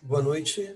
Boa noite.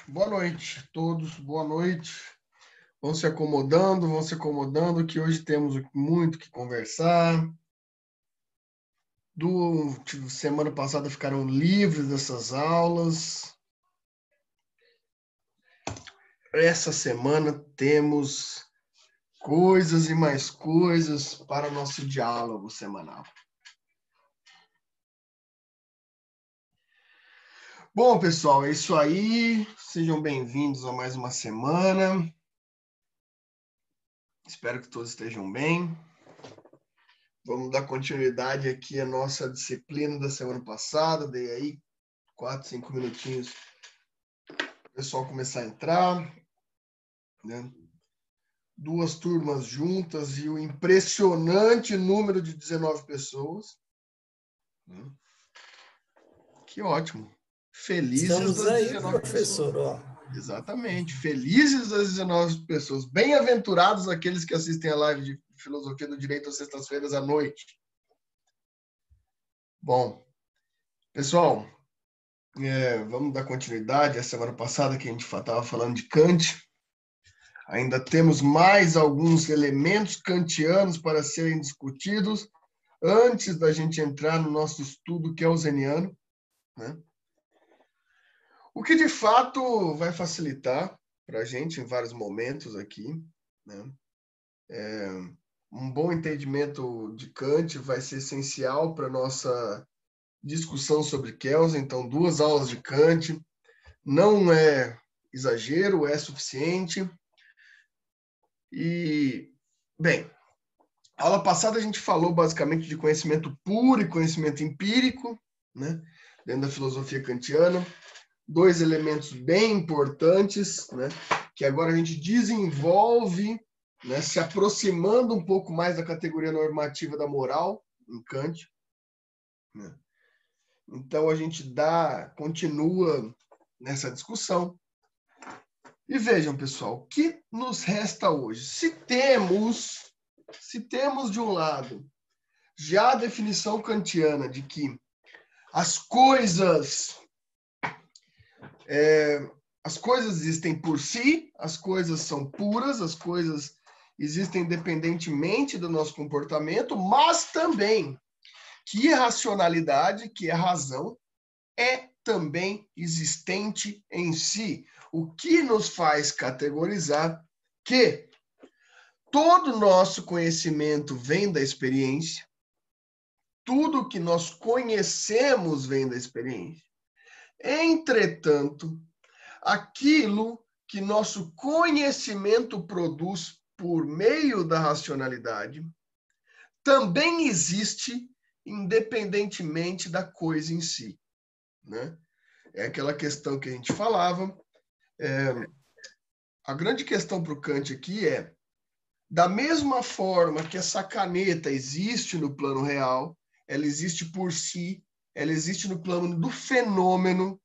Boa noite a todos, boa noite. Vão se acomodando, que hoje temos muito que conversar. Semana passada ficaram livres dessas aulas. Essa semana temos coisas e mais coisas para o nosso diálogo semanal. Bom, pessoal, é isso aí. Sejam bem-vindos a mais uma semana. Espero que todos estejam bem. Vamos dar continuidade aqui à nossa disciplina da semana passada. Dei aí 4, 5 minutinhos para o pessoal começar a entrar, né? 2 turmas juntas e o impressionante número de 19 pessoas. Que ótimo. Felizes Estamos das aí, 19 professor. pessoas. Exatamente. Felizes das 19 pessoas. Bem-aventurados aqueles que assistem a live de Filosofia do Direito às sextas-feiras à noite. Bom, pessoal, vamos dar continuidade à semana passada que a gente estava falando de Kant. Ainda temos mais alguns elementos kantianos para serem discutidos antes da gente entrar no nosso estudo kelseniano, né? O que, de fato, vai facilitar para a gente em vários momentos aqui, né? Um bom entendimento de Kant vai ser essencial para a nossa discussão sobre Kelsen. Então, 2 aulas de Kant não é exagero, é suficiente. E, bem, A aula passada a gente falou basicamente de conhecimento puro e conhecimento empírico, né? Dentro da filosofia kantiana. Dois elementos bem importantes, né? Que agora a gente desenvolve, né? Se aproximando um pouco mais da categoria normativa da moral, em Kant. Né? Então a gente continua nessa discussão. E vejam, pessoal, o que nos resta hoje? Se temos de um lado já a definição kantiana de que as coisas existem por si, as coisas são puras, as coisas existem independentemente do nosso comportamento, mas também que a racionalidade, que a razão, é também existente em si, o que nos faz categorizar que todo nosso conhecimento vem da experiência, tudo que nós conhecemos vem da experiência. Entretanto, aquilo que nosso conhecimento produz por meio da racionalidade também existe independentemente da coisa em si, né? É aquela questão que a gente falava. A grande questão para o Kant aqui é, da mesma forma que essa caneta existe no plano real, ela existe por si, ela existe no plano do fenômeno,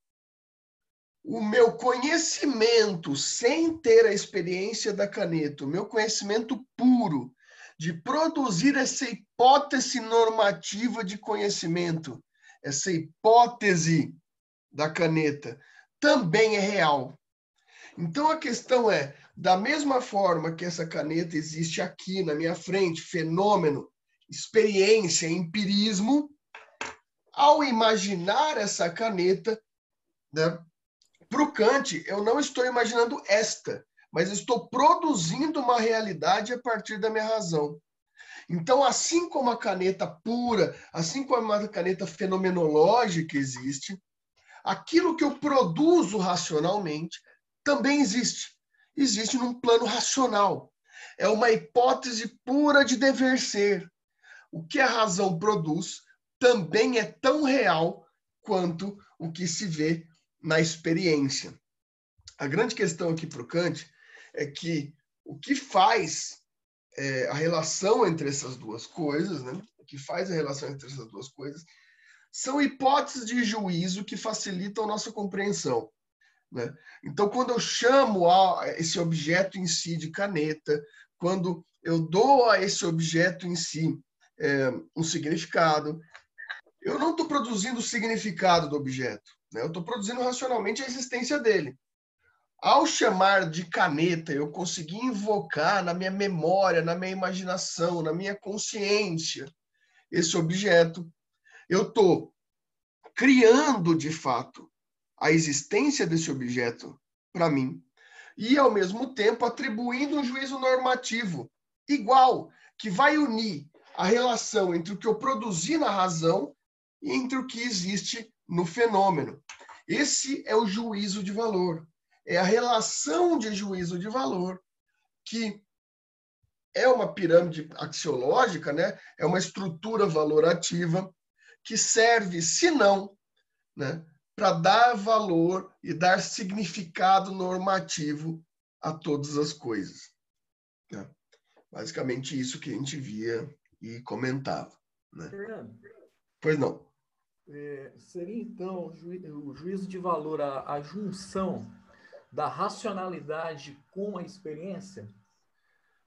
o meu conhecimento, sem ter a experiência da caneta, o meu conhecimento puro de produzir essa hipótese normativa de conhecimento, essa hipótese da caneta, também é real. Então a questão é, da mesma forma que essa caneta existe aqui na minha frente, fenômeno, experiência, empirismo, ao imaginar essa caneta, né, para o Kant, eu não estou imaginando esta, mas estou produzindo uma realidade a partir da minha razão. Então, assim como a caneta pura, assim como a caneta fenomenológica existe, aquilo que eu produzo racionalmente também existe. Existe num plano racional. É uma hipótese pura de dever ser. O que a razão produz também é tão real quanto o que se vê na experiência. A grande questão aqui para o Kant é que o que faz a relação entre essas duas coisas, né? O que faz a relação entre essas duas coisas são hipóteses de juízo que facilitam a nossa compreensão. Né? Então, quando eu chamo esse objeto em si de caneta, quando eu dou a esse objeto em si um significado, eu não estou produzindo o significado do objeto, né? Eu estou produzindo racionalmente a existência dele. Ao chamar de caneta, eu consegui invocar na minha memória, na minha imaginação, na minha consciência, esse objeto. Eu estou criando, de fato, a existência desse objeto para mim e, ao mesmo tempo, atribuindo um juízo normativo igual, que vai unir a relação entre o que eu produzi na razão e entre o que existe no fenômeno. Esse é o juízo de valor. É a relação de juízo de valor que é uma pirâmide axiológica, né? É uma estrutura valorativa que serve, se não, né, para dar valor e dar significado normativo a todas as coisas. Né? Basicamente isso que a gente via e comentava. Né? Fernando, pois não. Seria então o juízo de valor a junção da racionalidade com a experiência?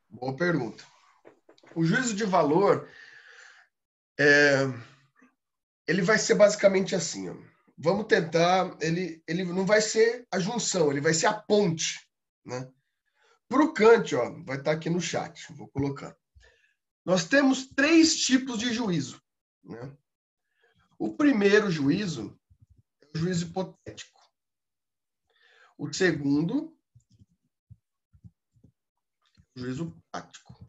Boa pergunta. O juízo de valor ele vai ser basicamente assim. Ó. Vamos tentar, ele não vai ser a junção, ele vai ser a ponte. Né? Para o Kant, ó, vai estar aqui no chat, vou colocar. Nós temos 3 tipos de juízo. Né? O primeiro juízo é o juízo hipotético. O segundo, o juízo prático.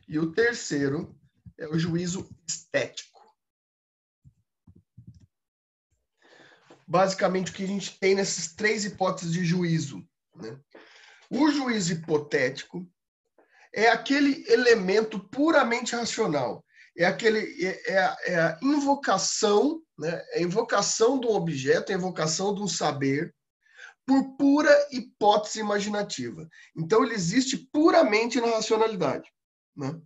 E o terceiro é o juízo estético. Basicamente, o que a gente tem nessas 3 hipóteses de juízo. Né? O juízo hipotético é aquele elemento puramente racional. É a invocação, né? É a invocação de um objeto, é a invocação de um saber por pura hipótese imaginativa. Então, ele existe puramente na racionalidade, né?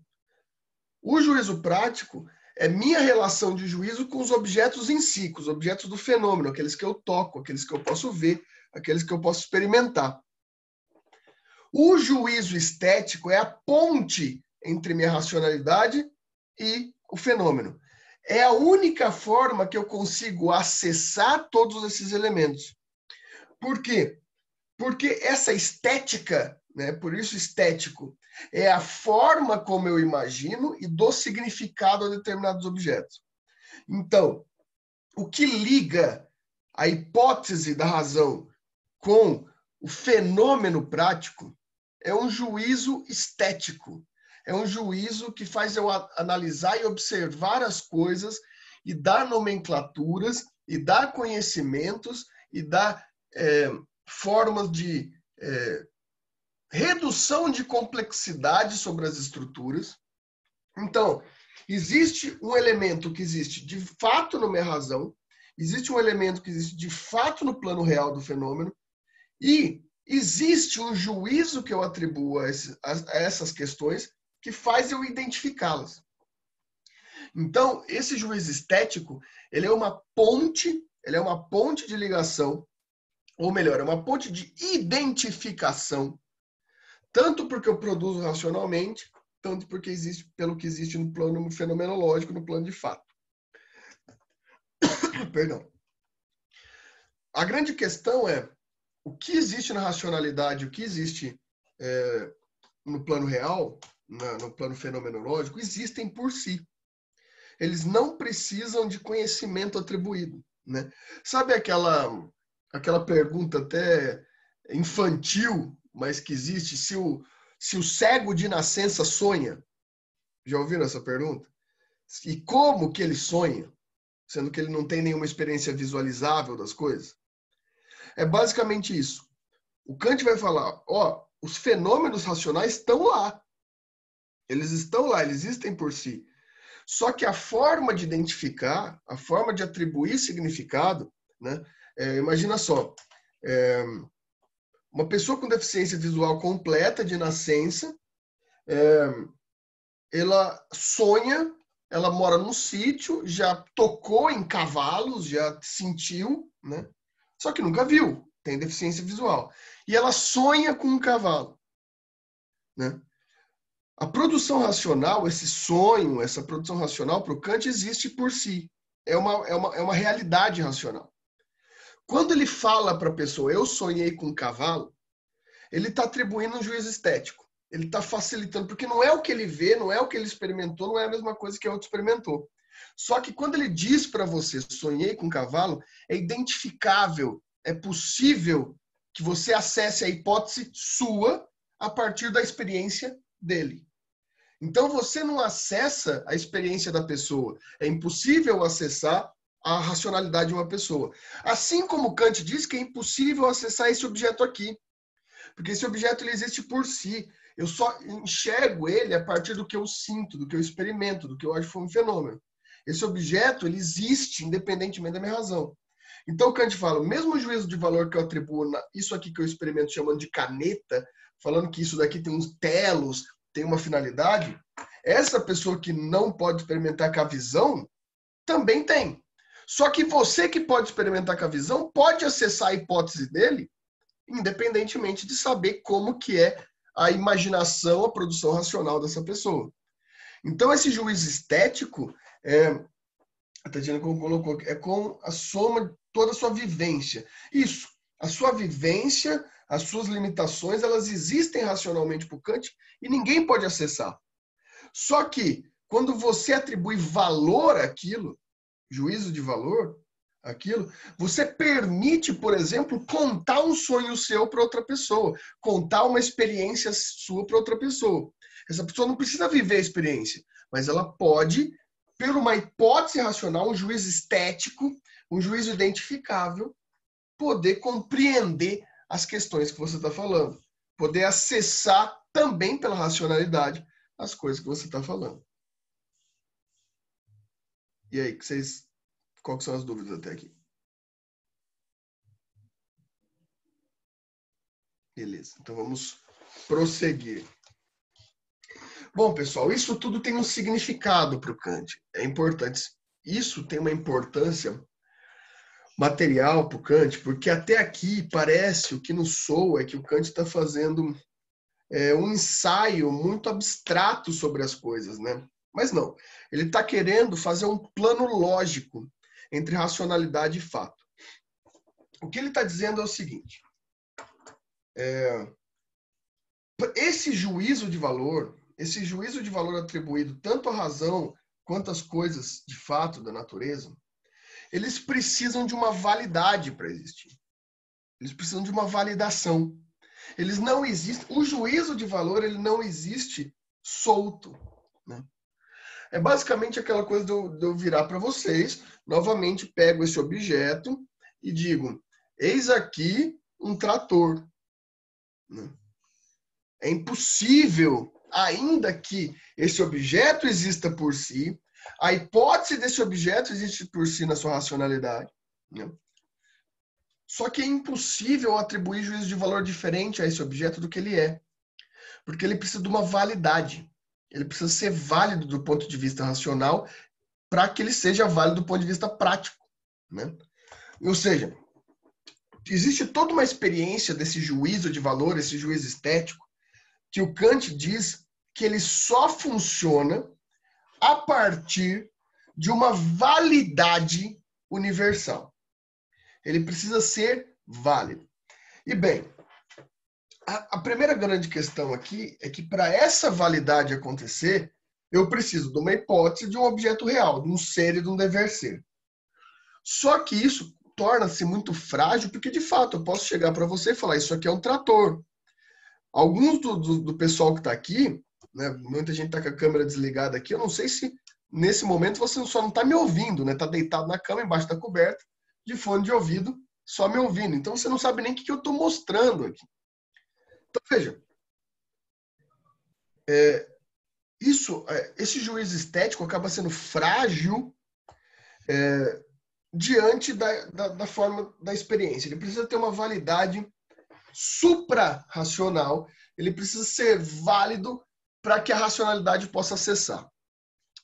O juízo prático é minha relação de juízo com os objetos em si, com os objetos do fenômeno, aqueles que eu toco, aqueles que eu posso ver, aqueles que eu posso experimentar. O juízo estético é a ponte entre minha racionalidade e o fenômeno. É a única forma que eu consigo acessar todos esses elementos. Por quê? Porque essa estética, né, por isso estético, é a forma como eu imagino e dou significado a determinados objetos. Então, o que liga a hipótese da razão com o fenômeno prático é um juízo estético. É um juízo que faz eu analisar e observar as coisas e dar nomenclaturas e dar conhecimentos e dar formas de redução de complexidade sobre as estruturas. Então, existe um elemento que existe de fato na minha razão, existe um elemento que existe de fato no plano real do fenômeno, e existe um juízo que eu atribuo a essas questões que faz eu identificá-las. Então, esse juízo estético, ele é uma ponte de ligação, ou melhor, é uma ponte de identificação, tanto porque eu produzo racionalmente, tanto porque existe, pelo que existe no plano fenomenológico, no plano de fato. Perdão. A grande questão é o que existe na racionalidade, o que existe no plano real, no plano fenomenológico, existem por si. Eles não precisam de conhecimento atribuído, né? Sabe aquela pergunta até infantil, mas que existe, se o cego de nascença sonha? Já ouviram essa pergunta? E como que ele sonha, sendo que ele não tem nenhuma experiência visualizável das coisas? É basicamente isso. O Kant vai falar, os fenômenos racionais estão lá. Eles estão lá, eles existem por si. Só que a forma de identificar, a forma de atribuir significado, né? Imagina só, uma pessoa com deficiência visual completa de nascença, ela sonha, ela mora num sítio, já tocou em cavalos, já sentiu, né? Só que nunca viu, tem deficiência visual. E ela sonha com um cavalo, né? A produção racional, esse sonho, essa produção racional para o Kant existe por si. É uma realidade racional. Quando ele fala para a pessoa, eu sonhei com um cavalo, ele está atribuindo um juízo estético. Ele está facilitando, porque não é o que ele vê, não é o que ele experimentou, não é a mesma coisa que o outro experimentou. Só que quando ele diz para você, sonhei com um cavalo, é identificável, é possível que você acesse a hipótese sua a partir da experiência dele. Então, você não acessa a experiência da pessoa. É impossível acessar a racionalidade de uma pessoa. Assim como Kant diz que é impossível acessar esse objeto aqui. Porque esse objeto ele existe por si. Eu só enxergo ele a partir do que eu sinto, do que eu experimento, do que eu acho que foi um fenômeno. Esse objeto ele existe independentemente da minha razão. Então, Kant fala, o mesmo juízo de valor que eu atribuo, isso aqui que eu experimento chamando de caneta, falando que isso daqui tem uns telos, tem uma finalidade, essa pessoa que não pode experimentar com a visão, também tem. Só que você que pode experimentar com a visão, pode acessar a hipótese dele, independentemente de saber como que é a imaginação, a produção racional dessa pessoa. Então, esse juízo estético, a Tatiana colocou, é com a soma de toda a sua vivência. Isso, a sua vivência, as suas limitações, elas existem racionalmente para o Kant e ninguém pode acessar. Só que, quando você atribui valor àquilo, juízo de valor àquilo, você permite, por exemplo, contar um sonho seu para outra pessoa, contar uma experiência sua para outra pessoa. Essa pessoa não precisa viver a experiência, mas ela pode, por uma hipótese racional, um juízo estético, um juízo identificável, poder compreender as questões que você está falando, poder acessar também pela racionalidade as coisas que você está falando. E aí, qual que são as dúvidas até aqui? Beleza, então vamos prosseguir. Bom, pessoal, isso tudo tem um significado para o Kant. É importante. Isso tem uma importância material para o Kant, porque até aqui parece, o que nos soa é que o Kant está fazendo um ensaio muito abstrato sobre as coisas, né? Mas não, ele está querendo fazer um plano lógico entre racionalidade e fato. O que ele está dizendo é o seguinte, esse juízo de valor atribuído tanto à razão quanto às coisas de fato da natureza, eles precisam de uma validade para existir. Eles precisam de uma validação. Eles não existem. O juízo de valor, ele não existe solto, né? É basicamente aquela coisa de eu virar para vocês, novamente pego esse objeto e digo, eis aqui um trator, né? É impossível, ainda que esse objeto exista por si, a hipótese desse objeto existe por si na sua racionalidade, né? Só que é impossível atribuir juízo de valor diferente a esse objeto do que ele é. Porque ele precisa de uma validade. Ele precisa ser válido do ponto de vista racional para que ele seja válido do ponto de vista prático, né? Ou seja, existe toda uma experiência desse juízo de valor, esse juízo estético, que o Kant diz que ele só funciona a partir de uma validade universal. Ele precisa ser válido. E bem, a primeira grande questão aqui é que para essa validade acontecer, eu preciso de uma hipótese de um objeto real, de um ser e de um dever ser. Só que isso torna-se muito frágil, porque de fato eu posso chegar para você e falar, isso aqui é um trator. Alguns do pessoal que está aqui, né, muita gente está com a câmera desligada aqui, eu não sei se nesse momento você só não está me ouvindo, né? Está deitado na cama, embaixo da coberta, de fone de ouvido, só me ouvindo. Então você não sabe nem o que eu estou mostrando aqui. Então veja, esse juízo estético acaba sendo frágil diante da forma da experiência. Ele precisa ter uma validade supra-racional, ele precisa ser válido para que a racionalidade possa acessar.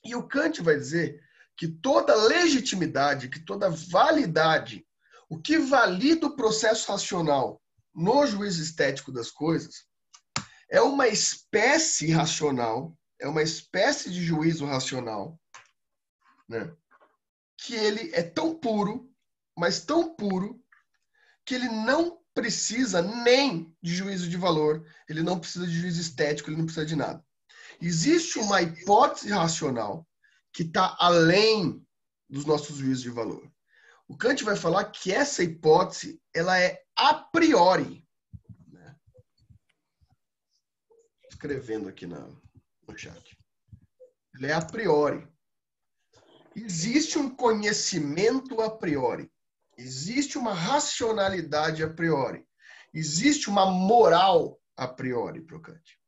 E o Kant vai dizer que toda legitimidade, que toda validade, o que valida o processo racional no juízo estético das coisas, é uma espécie racional, é uma espécie de juízo racional, né? Que ele é tão puro, mas tão puro, que ele não precisa nem de juízo de valor, ele não precisa de juízo estético, ele não precisa de nada. Existe uma hipótese racional que está além dos nossos juízos de valor. O Kant vai falar que essa hipótese ela é a priori. Né? Escrevendo aqui no chat. Ela é a priori. Existe um conhecimento a priori. Existe uma racionalidade a priori. Existe uma moral a priori para o Kant.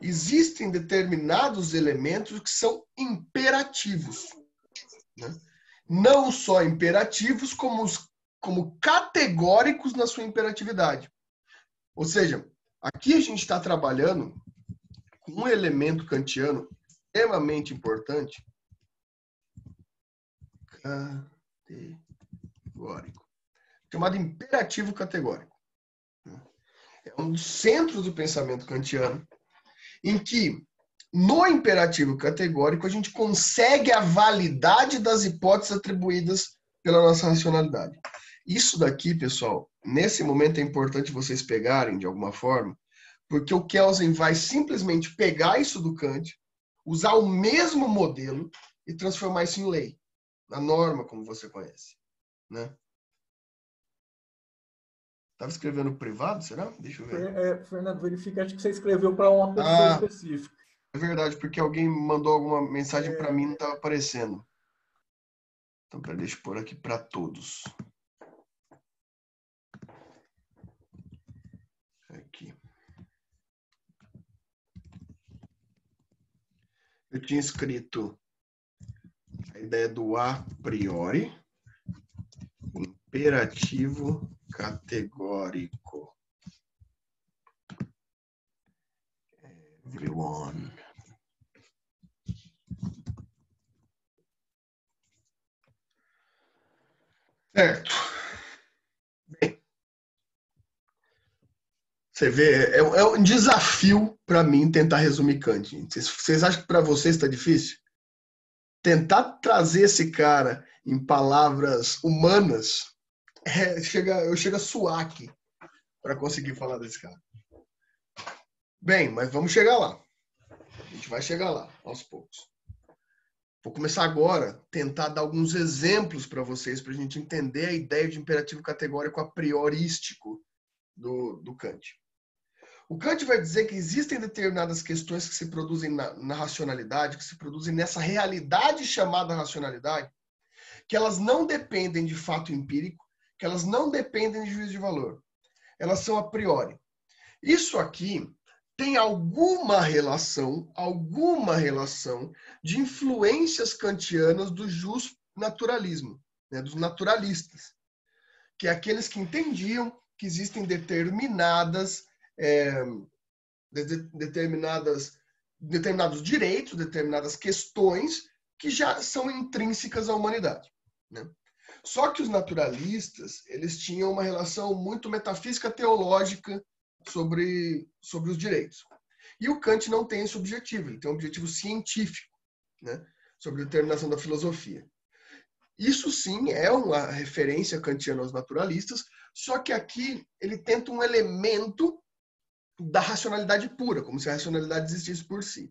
Existem determinados elementos que são imperativos. Né? Não só imperativos, como categóricos na sua imperatividade. Ou seja, aqui a gente está trabalhando com um elemento kantiano extremamente importante, categórico, chamado imperativo categórico. É um dos centros do pensamento kantiano, em que, no imperativo categórico, a gente consegue a validade das hipóteses atribuídas pela nossa racionalidade. Isso daqui, pessoal, nesse momento é importante vocês pegarem de alguma forma, porque o Kelsen vai simplesmente pegar isso do Kant, usar o mesmo modelo e transformar isso em lei, na norma, como você conhece, né? Estava escrevendo privado, será? Deixa eu ver. Fernando, verifica, acho que você escreveu para uma pessoa específica. É verdade, porque alguém mandou alguma mensagem para mim e não estava aparecendo. Então, deixa eu pôr aqui para todos. Aqui. eu tinha escrito a ideia do a priori, imperativo categórico. Everyone. Certo. Bem, você vê, é um desafio para mim tentar resumir Kant. Vocês acham que para vocês está difícil? Tentar trazer esse cara em palavras humanas, eu chego a suar aqui para conseguir falar desse cara. Bem, mas vamos chegar lá. A gente vai chegar lá, aos poucos. Vou começar agora a tentar dar alguns exemplos para vocês, para a gente entender a ideia de imperativo categórico a priorístico do Kant. O Kant vai dizer que existem determinadas questões que se produzem na racionalidade, que se produzem nessa realidade chamada racionalidade, que elas não dependem de fato empírico, que elas não dependem de juízo de valor. Elas são a priori. Isso aqui tem alguma relação de influências kantianas do justnaturalismo, né, dos naturalistas, que é aqueles que entendiam que existem determinados direitos, determinadas questões que já são intrínsecas à humanidade, né? Só que os naturalistas, eles tinham uma relação muito metafísica teológica sobre os direitos. E o Kant não tem esse objetivo, ele tem um objetivo científico, né, sobre a determinação da filosofia. Isso sim é uma referência kantiana aos naturalistas, só que aqui ele tenta um elemento da racionalidade pura, como se a racionalidade existisse por si.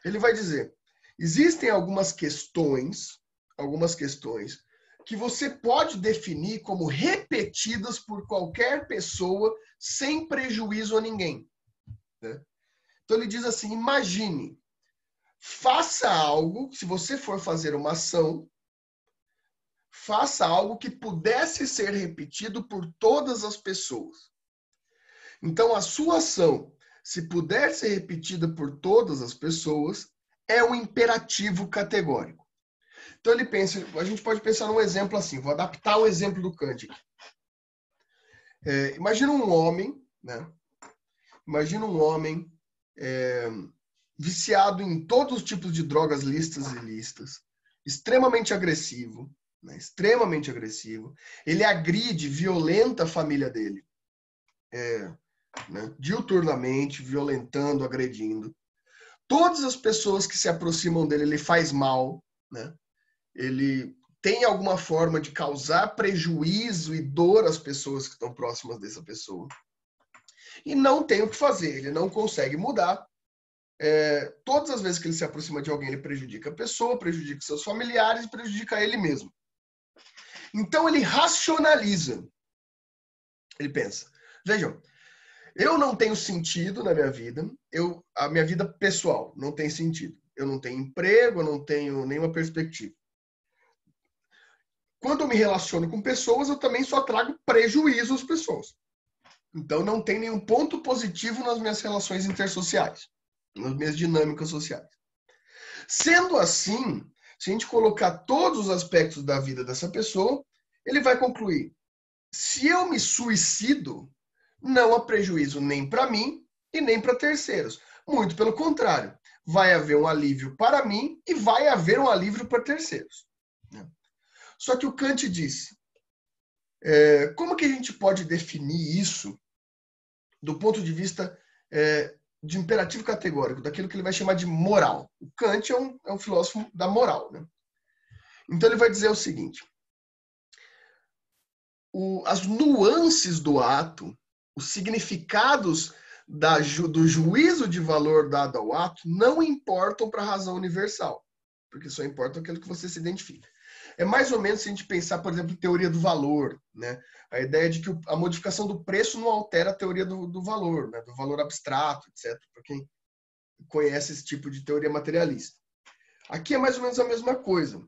Ele vai dizer, existem algumas questões que você pode definir como repetidas por qualquer pessoa sem prejuízo a ninguém, né? Então ele diz assim, imagine, faça algo, se você for fazer uma ação, faça algo que pudesse ser repetido por todas as pessoas. Então a sua ação, se puder ser repetida por todas as pessoas, é um imperativo categórico. Então ele pensa, a gente pode pensar num exemplo assim, vou adaptar o exemplo do Kant. Imagina um homem, né? Imagina um homem viciado em todos os tipos de drogas listas e ilícitas, extremamente agressivo, né? Extremamente agressivo. Ele agride, violenta a família dele, né? Diuturnamente, violentando, agredindo. Todas as pessoas que se aproximam dele, ele faz mal, né? Ele tem alguma forma de causar prejuízo e dor às pessoas que estão próximas dessa pessoa. E não tem o que fazer, ele não consegue mudar. Todas as vezes que ele se aproxima de alguém, ele prejudica a pessoa, prejudica seus familiares e prejudica ele mesmo. Então ele racionaliza. Ele pensa, vejam, eu não tenho sentido na minha vida, a minha vida pessoal não tem sentido. Eu não tenho emprego, eu não tenho nenhuma perspectiva. Quando eu me relaciono com pessoas, eu também só trago prejuízo às pessoas. Então, não tem nenhum ponto positivo nas minhas relações intersociais, nas minhas dinâmicas sociais. Sendo assim, se a gente colocar todos os aspectos da vida dessa pessoa, ele vai concluir, se eu me suicido, não há prejuízo nem para mim e nem para terceiros. Muito pelo contrário, vai haver um alívio para mim e vai haver um alívio para terceiros. Só que o Kant disse, como que a gente pode definir isso do ponto de vista de imperativo categórico, daquilo que ele vai chamar de moral? O Kant é um filósofo da moral, né? Então ele vai dizer o seguinte, as nuances do ato, os significados do juízo de valor dado ao ato não importam para a razão universal, porque só importa aquilo que você se identifica. É mais ou menos se a gente pensar, por exemplo, em teoria do valor, né? A ideia de que a modificação do preço não altera a teoria do valor, né? Do valor abstrato, etc., para quem conhece esse tipo de teoria materialista. Aqui é mais ou menos a mesma coisa.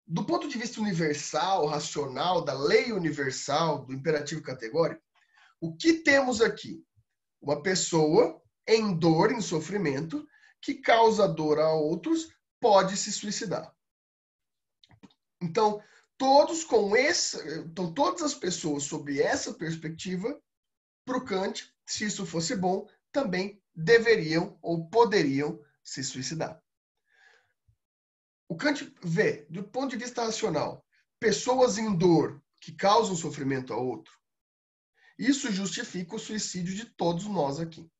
Do ponto de vista universal, racional, da lei universal, do imperativo categórico, o que temos aqui? Uma pessoa em dor, em sofrimento, que causa dor a outros pode se suicidar. Então, todas as pessoas sob essa perspectiva, para o Kant, se isso fosse bom, também deveriam ou poderiam se suicidar. O Kant vê, do ponto de vista racional, pessoas em dor que causam sofrimento a outro. Isso justifica o suicídio de todos nós aqui.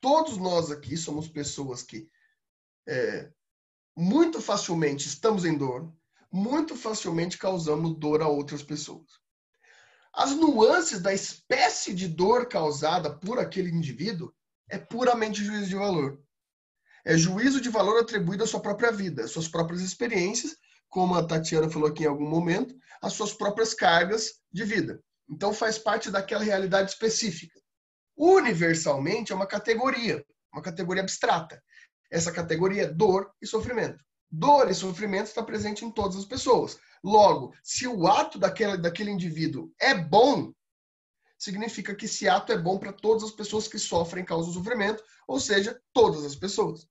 Todos nós aqui somos pessoas que muito facilmente estamos em dor, muito facilmente causamos dor a outras pessoas. As nuances da espécie de dor causada por aquele indivíduo é puramente juízo de valor. É juízo de valor atribuído à sua própria vida, às suas próprias experiências, como a Tatiana falou aqui em algum momento, às suas próprias cargas de vida. Então faz parte daquela realidade específica. Universalmente é uma categoria abstrata. Essa categoria é dor e sofrimento. Dor e sofrimento está presente em todas as pessoas. Logo, se o ato daquele indivíduo é bom, significa que esse ato é bom para todas as pessoas que sofrem causa do sofrimento, ou seja, todas as pessoas.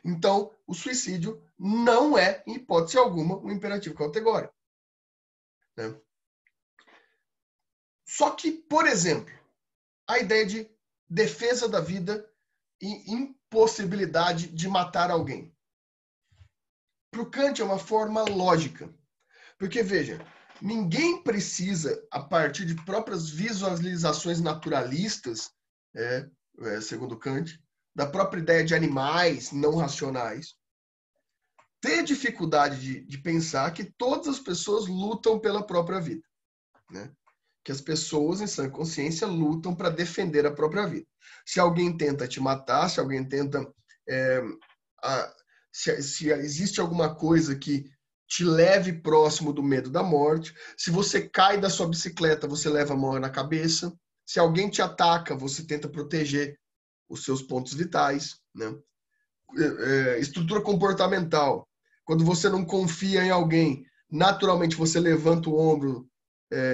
Então, o suicídio não é, em hipótese alguma, um imperativo categórico. Né? Só que, por exemplo, a ideia de defesa da vida e impossibilidade de matar alguém. Para o Kant é uma forma lógica. Porque, veja, ninguém precisa, a partir de próprias visualizações naturalistas, segundo Kant, da própria ideia de animais não racionais, ter dificuldade de pensar que todas as pessoas lutam pela própria vida. Né? Que as pessoas, em sã consciência, lutam para defender a própria vida. Se alguém tenta te matar, se alguém tenta... se existe alguma coisa que te leve próximo do medo da morte, se você cai da sua bicicleta, você leva a mão na cabeça, se alguém te ataca, você tenta proteger os seus pontos vitais. Né? Estrutura comportamental. Quando você não confia em alguém, naturalmente você levanta o ombro,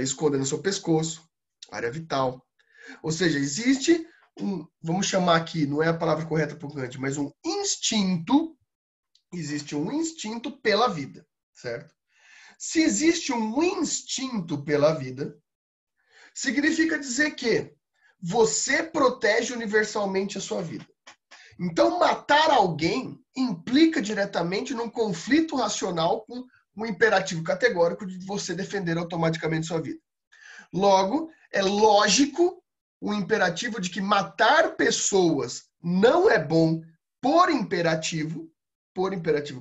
escondendo o seu pescoço, área vital. Ou seja, existe vamos chamar aqui, não é a palavra correta para o Kant, mas um instinto, existe um instinto pela vida, certo? Se existe um instinto pela vida, significa dizer que você protege universalmente a sua vida. Então, matar alguém implica diretamente num conflito racional com um imperativo categórico de você defender automaticamente sua vida. Logo, é lógico o imperativo de que matar pessoas não é bom por imperativo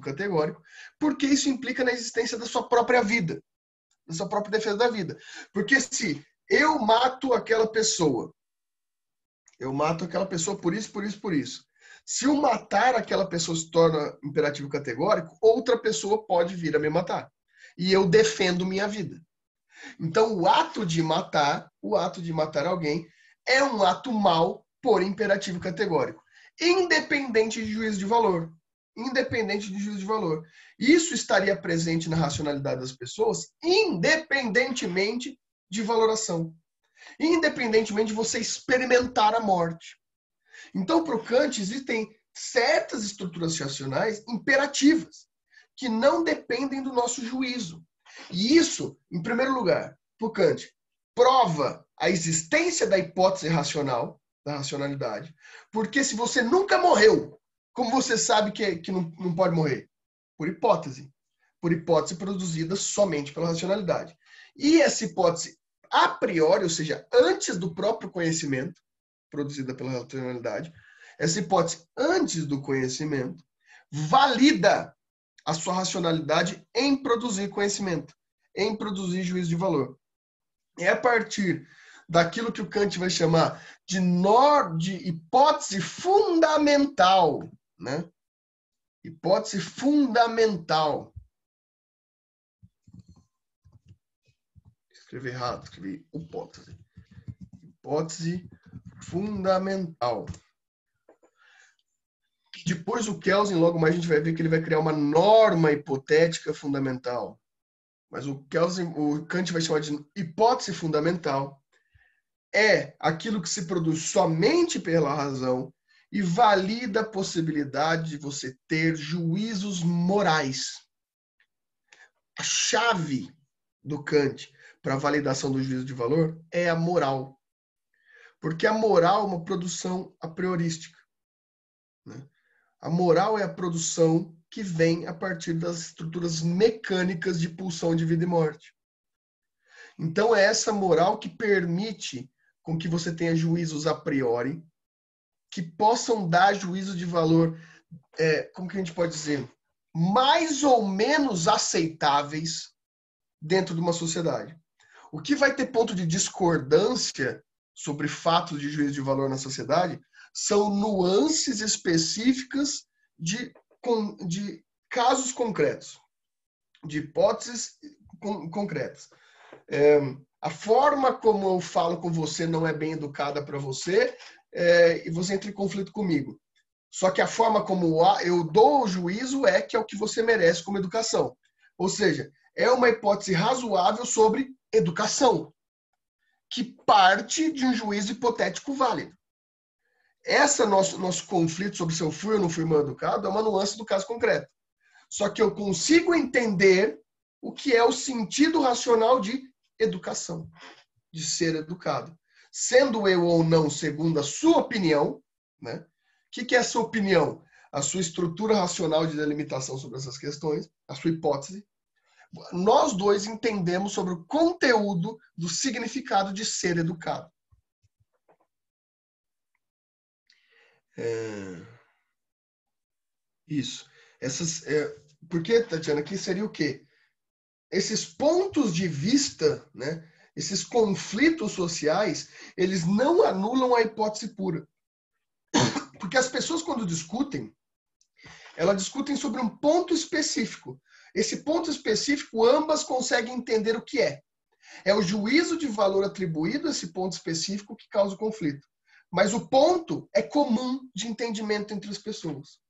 categórico, porque isso implica na existência da sua própria vida, da sua própria defesa da vida. Porque se eu mato aquela pessoa por isso, por isso, por isso. Se eu matar aquela pessoa se torna imperativo categórico, outra pessoa pode vir a me matar. E eu defendo minha vida. Então, o ato de matar alguém é um ato mau por imperativo categórico, independente de juízo de valor. Isso estaria presente na racionalidade das pessoas, independentemente de valoração. Independentemente de você experimentar a morte. Então, para o Kant, existem certas estruturas racionais imperativas, que não dependem do nosso juízo. E isso, em primeiro lugar, para o Kant, prova a existência da hipótese racional, da racionalidade, porque se você nunca morreu, como você sabe que não pode morrer? Por hipótese produzida somente pela racionalidade. E essa hipótese a priori, ou seja, antes do próprio conhecimento, produzida pela racionalidade, essa hipótese antes do conhecimento, valida a sua racionalidade em produzir conhecimento, em produzir juízo de valor. É a partir daquilo que o Kant vai chamar de hipótese fundamental, né? Hipótese fundamental. Escrevi errado, escrevi hipótese. Hipótese fundamental. Depois o Kelsen, logo mais a gente vai ver que ele vai criar uma norma hipotética fundamental. Mas o Kant vai chamar de hipótese fundamental. É aquilo que se produz somente pela razão e valida a possibilidade de você ter juízos morais. A chave do Kant para a validação do juízo de valor é a moral. Porque a moral é uma produção a priorística, né? A moral é a produção que vem a partir das estruturas mecânicas de pulsão de vida e morte. Então é essa moral que permite com que você tenha juízos a priori, que possam dar juízo de valor, como que a gente pode dizer, mais ou menos aceitáveis dentro de uma sociedade. O que vai ter ponto de discordância sobre fatos de juízo de valor na sociedade são nuances específicas de casos concretos, de hipóteses concretas. A forma como eu falo com você não é bem educada para você, e você entra em conflito comigo. Só que a forma como eu dou o juízo que é o que você merece como educação. Ou seja, é uma hipótese razoável sobre educação, que parte de um juízo hipotético válido. Esse nosso conflito sobre se eu fui ou não fui mal educado é uma nuance do caso concreto. Só que eu consigo entender o que é o sentido racional de educação, de ser educado. Sendo eu ou não segundo a sua opinião, né? O que é a sua opinião? A sua estrutura racional de delimitação sobre essas questões, a sua hipótese. Nós dois entendemos sobre o conteúdo do significado de ser educado. Isso. Porque, Tatiana, aqui seria o quê? Esses pontos de vista, né? Esses conflitos sociais, eles não anulam a hipótese pura. Porque as pessoas, quando discutem, elas discutem sobre um ponto específico. Esse ponto específico, ambas conseguem entender o que é. É o juízo de valor atribuído a esse ponto específico que causa o conflito. Mas o ponto é comum de entendimento entre as pessoas.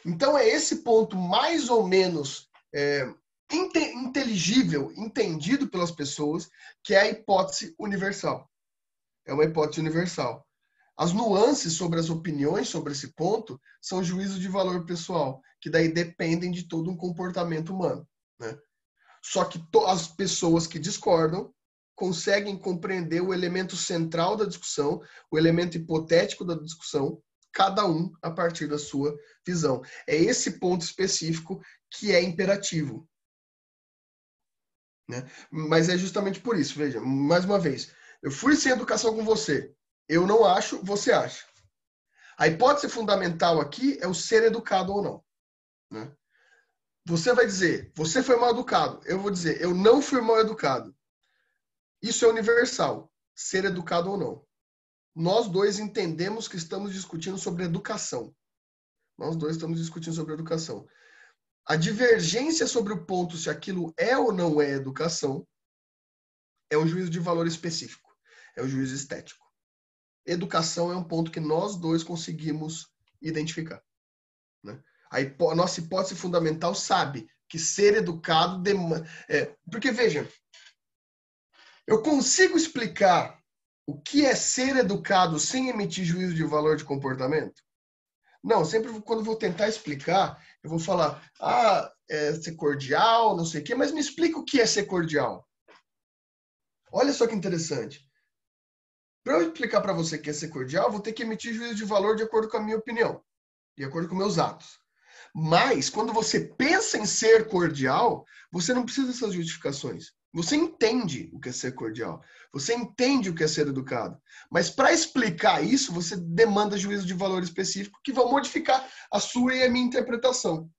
Então, é esse ponto mais ou menos inteligível, entendido pelas pessoas, que é a hipótese universal. É uma hipótese universal. As nuances sobre as opiniões sobre esse ponto são juízos de valor pessoal, que daí dependem de todo um comportamento humano, né? Só que as pessoas que discordam conseguem compreender o elemento central da discussão, o elemento hipotético da discussão, cada um a partir da sua visão. É esse ponto específico que é imperativo, né? Mas é justamente por isso, veja, mais uma vez, eu fui sem educação com você. Eu não acho, você acha. A hipótese fundamental aqui é o ser educado ou não, né? Você vai dizer, você foi mal educado. Eu vou dizer, eu não fui mal educado. Isso é universal, ser educado ou não. Nós dois entendemos que estamos discutindo sobre educação. Nós dois estamos discutindo sobre educação. A divergência sobre o ponto se aquilo é ou não é educação é um juízo de valor específico. É um juízo estético. Educação é um ponto que nós dois conseguimos identificar, né? A nossa hipótese fundamental sabe que ser educado porque, veja, eu consigo explicar o que é ser educado sem emitir juízo de valor de comportamento? Não, sempre quando vou tentar explicar, eu vou falar, ser cordial, não sei o quê, mas me explica o que é ser cordial. Olha só que interessante. Para eu explicar para você que é ser cordial, eu vou ter que emitir juízo de valor de acordo com a minha opinião, de acordo com meus atos. Mas, quando você pensa em ser cordial, você não precisa dessas justificações. Você entende o que é ser cordial. Você entende o que é ser educado. Mas, para explicar isso, você demanda juízo de valor específico que vão modificar a sua e a minha interpretação.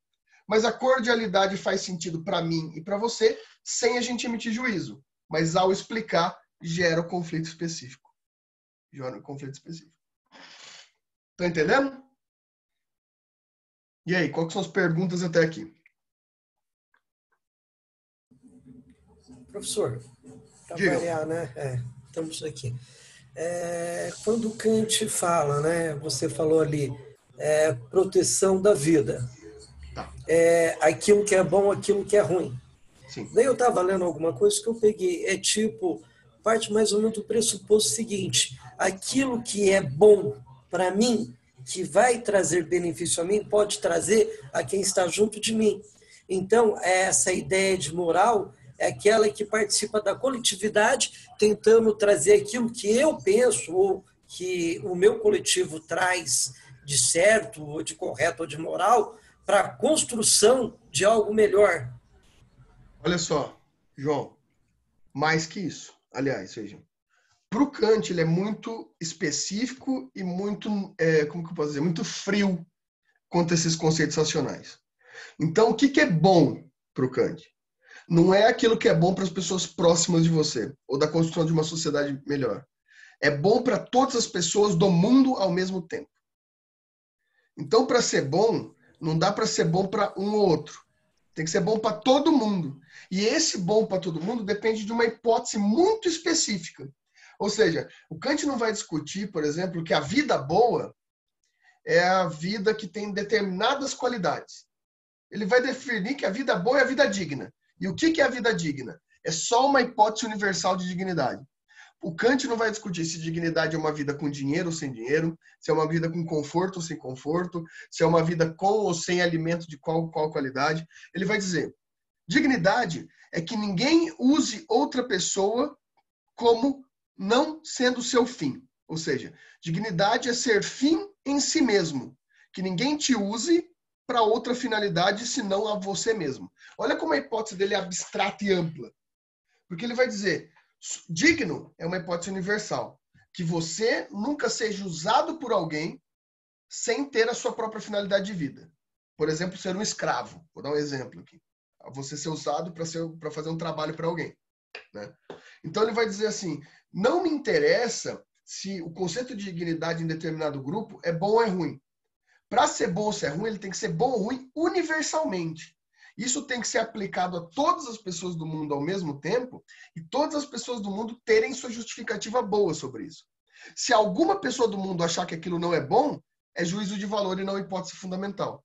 Mas a cordialidade faz sentido para mim e para você sem a gente emitir juízo. Mas, ao explicar, gera o conflito específico. Gera o conflito específico. Tá entendendo? E aí, quais são as perguntas até aqui? Professor, para variar, né? Estamos aqui. Quando Kant fala, né? Você falou ali, proteção da vida. Tá. Aquilo que é bom, aquilo que é ruim. Sim. Daí eu estava lendo alguma coisa que eu peguei. Parte mais ou menos do pressuposto seguinte: aquilo que é bom para mim que vai trazer benefício a mim pode trazer a quem está junto de mim. Então, essa ideia de moral é aquela que participa da coletividade, tentando trazer aquilo que eu penso ou que o meu coletivo traz de certo, ou de correto, ou de moral, para a construção de algo melhor. Olha só, João, mais que isso. Aliás, vejam, para o Kant, ele é muito específico e muito, como que eu posso dizer, muito frio quanto a esses conceitos racionais. Então, o que é bom para o Kant? Não é aquilo que é bom para as pessoas próximas de você, ou da construção de uma sociedade melhor. É bom para todas as pessoas do mundo ao mesmo tempo. Então, para ser bom, não dá para ser bom para um ou outro. Tem que ser bom para todo mundo. E esse bom para todo mundo depende de uma hipótese muito específica. Ou seja, o Kant não vai discutir, por exemplo, que a vida boa é a vida que tem determinadas qualidades. Ele vai definir que a vida boa é a vida digna. E o que é a vida digna? É só uma hipótese universal de dignidade. O Kant não vai discutir se dignidade é uma vida com dinheiro ou sem dinheiro, se é uma vida com conforto ou sem conforto, se é uma vida com ou sem alimento de qual qualidade. Ele vai dizer, dignidade é que ninguém use outra pessoa como não sendo seu fim. Ou seja, dignidade é ser fim em si mesmo. Que ninguém te use para outra finalidade senão a você mesmo. Olha como a hipótese dele é abstrata e ampla. Porque ele vai dizer, digno é uma hipótese universal. Que você nunca seja usado por alguém sem ter a sua própria finalidade de vida. Por exemplo, ser um escravo. Vou dar um exemplo aqui. Você ser usado para fazer um trabalho para alguém. Né? Então ele vai dizer assim, não me interessa se o conceito de dignidade em determinado grupo é bom ou é ruim. Para ser bom ou ser ruim, ele tem que ser bom ou ruim universalmente. Isso tem que ser aplicado a todas as pessoas do mundo ao mesmo tempo e todas as pessoas do mundo terem sua justificativa boa sobre isso. Se alguma pessoa do mundo achar que aquilo não é bom, é juízo de valor e não hipótese fundamental.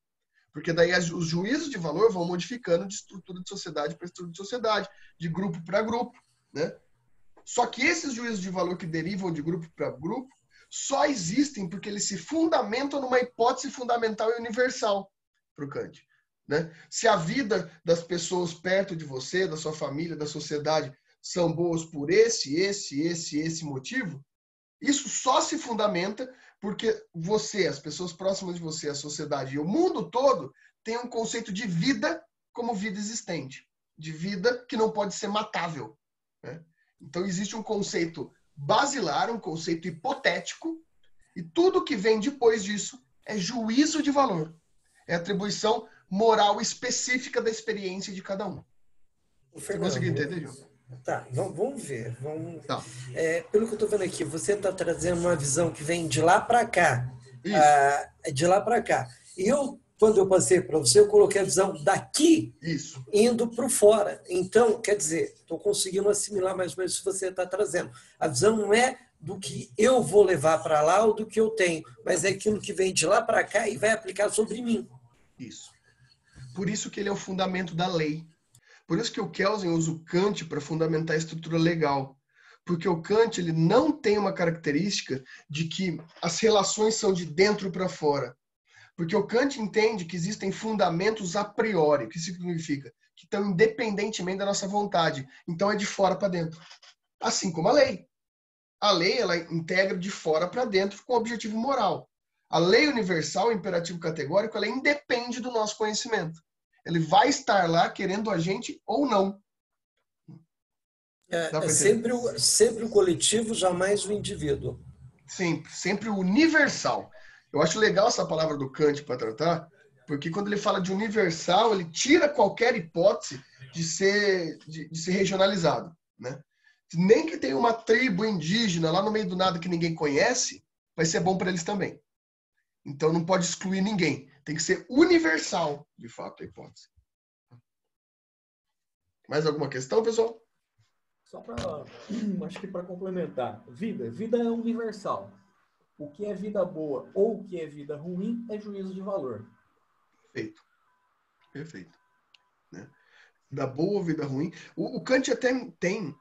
Porque daí os juízos de valor vão modificando de estrutura de sociedade para estrutura de sociedade, de grupo para grupo. Né? Só que esses juízos de valor que derivam de grupo para grupo só existem porque eles se fundamentam numa hipótese fundamental e universal para o Kant. Né? Se a vida das pessoas perto de você, da sua família, da sociedade, são boas por esse motivo, isso só se fundamenta porque você, as pessoas próximas de você, a sociedade e o mundo todo tem um conceito de vida como vida existente, de vida que não pode ser matável. Né? Então existe um conceito basilar, um conceito hipotético, e tudo que vem depois disso é juízo de valor. É atribuição moral específica da experiência de cada um. Você conseguiu entender, João? Tá, vamos ver. Tá. Pelo que eu estou vendo aqui, você está trazendo uma visão que vem de lá para cá. De lá para cá. Quando eu passei para você, eu coloquei a visão daqui indo para o fora. Então, quer dizer, estou conseguindo assimilar mais ou menos o que você está trazendo. A visão não é do que eu vou levar para lá ou do que eu tenho, mas é aquilo que vem de lá para cá e vai aplicar sobre mim. Isso. Por isso que ele é o fundamento da lei. Por isso que o Kelsen usa o Kant para fundamentar a estrutura legal. Porque o Kant ele não tem uma característica de que as relações são de dentro para fora. Porque o Kant entende que existem fundamentos a priori. O que isso significa? Que estão independentemente da nossa vontade. Então é de fora para dentro. Assim como a lei. A lei ela integra de fora para dentro com objetivo moral. A lei universal, o imperativo categórico, ela independe do nosso conhecimento. Ele vai estar lá querendo a gente ou não. Sempre o coletivo, jamais o indivíduo. Sempre o universal. Eu acho legal essa palavra do Kant para tratar, porque quando ele fala de universal, ele tira qualquer hipótese de ser regionalizado. Né? Nem que tenha uma tribo indígena lá no meio do nada que ninguém conhece, vai ser bom para eles também. Então não pode excluir ninguém. Tem que ser universal, de fato, a hipótese. Mais alguma questão, pessoal? Só acho que para complementar. Vida é universal. O que é vida boa ou o que é vida ruim é juízo de valor. Perfeito. Né? Vida boa, vida ruim. O Kant até tem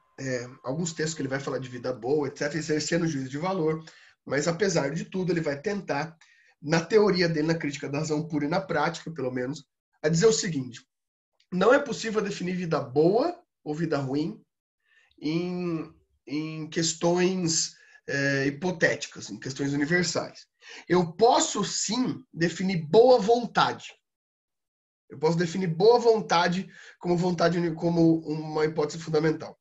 alguns textos que ele vai falar de vida boa, etc., exercendo juízo de valor, mas apesar de tudo, ele vai tentar na teoria dele, na crítica da razão pura e na prática, pelo menos, a dizer o seguinte: não é possível definir vida boa ou vida ruim em questões hipotéticas, em questões universais. Eu posso, sim, definir boa vontade. Eu posso definir boa vontade como uma hipótese fundamental.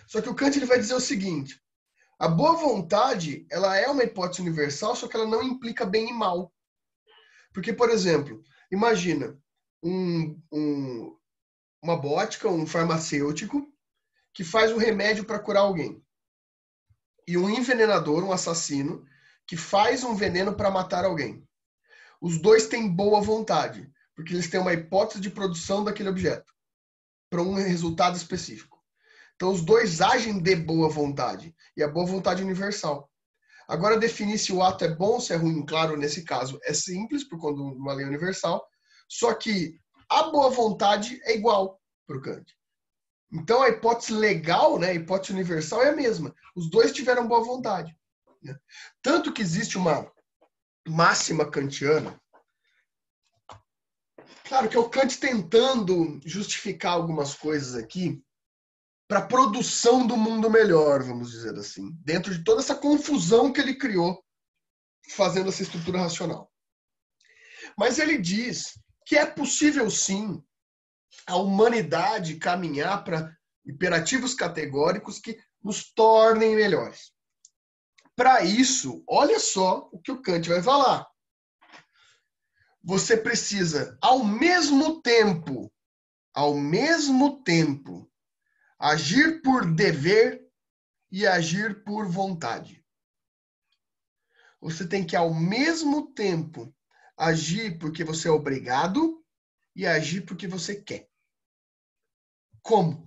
Só que o Kant ele vai dizer o seguinte: a boa vontade, ela é uma hipótese universal, só que ela não implica bem e mal. Porque, por exemplo, imagina uma bótica, um farmacêutico, que faz um remédio para curar alguém. E um envenenador, um assassino, que faz um veneno para matar alguém. Os dois têm boa vontade, porque eles têm uma hipótese de produção daquele objeto para um resultado específico. Então, os dois agem de boa vontade, e a boa vontade é universal. Agora, definir se o ato é bom ou se é ruim, claro, nesse caso, é simples, por conta de uma lei universal, só que a boa vontade é igual para o Kant. Então, a hipótese legal, né, a hipótese universal é a mesma. Os dois tiveram boa vontade. Né? Tanto que existe uma máxima kantiana. Claro que é o Kant tentando justificar algumas coisas aqui para a produção do mundo melhor, vamos dizer assim, dentro de toda essa confusão que ele criou fazendo essa estrutura racional. Mas ele diz que é possível, sim, a humanidade caminhar para imperativos categóricos que nos tornem melhores. Para isso, olha só o que o Kant vai falar. Você precisa, ao mesmo tempo, agir por dever e agir por vontade. Você tem que, ao mesmo tempo, agir porque você é obrigado e agir porque você quer. Como?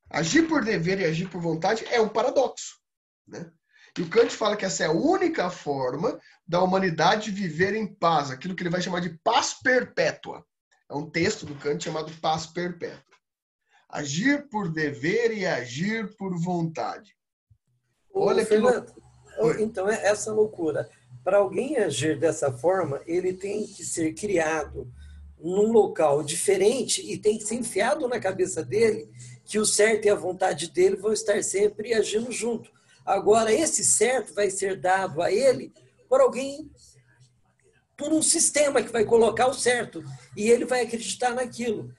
Agir por dever e agir por vontade é um paradoxo, né? E o Kant fala que essa é a única forma da humanidade viver em paz, aquilo que ele vai chamar de paz perpétua. É um texto do Kant chamado Paz Perpétua. Agir por dever e agir por vontade. Olha que loucura. Então, é essa loucura. Para alguém agir dessa forma, ele tem que ser criado num local diferente e tem que ser enfiado na cabeça dele que o certo e a vontade dele vão estar sempre agindo junto. Agora, esse certo vai ser dado a ele por alguém, por um sistema que vai colocar o certo, e ele vai acreditar naquilo.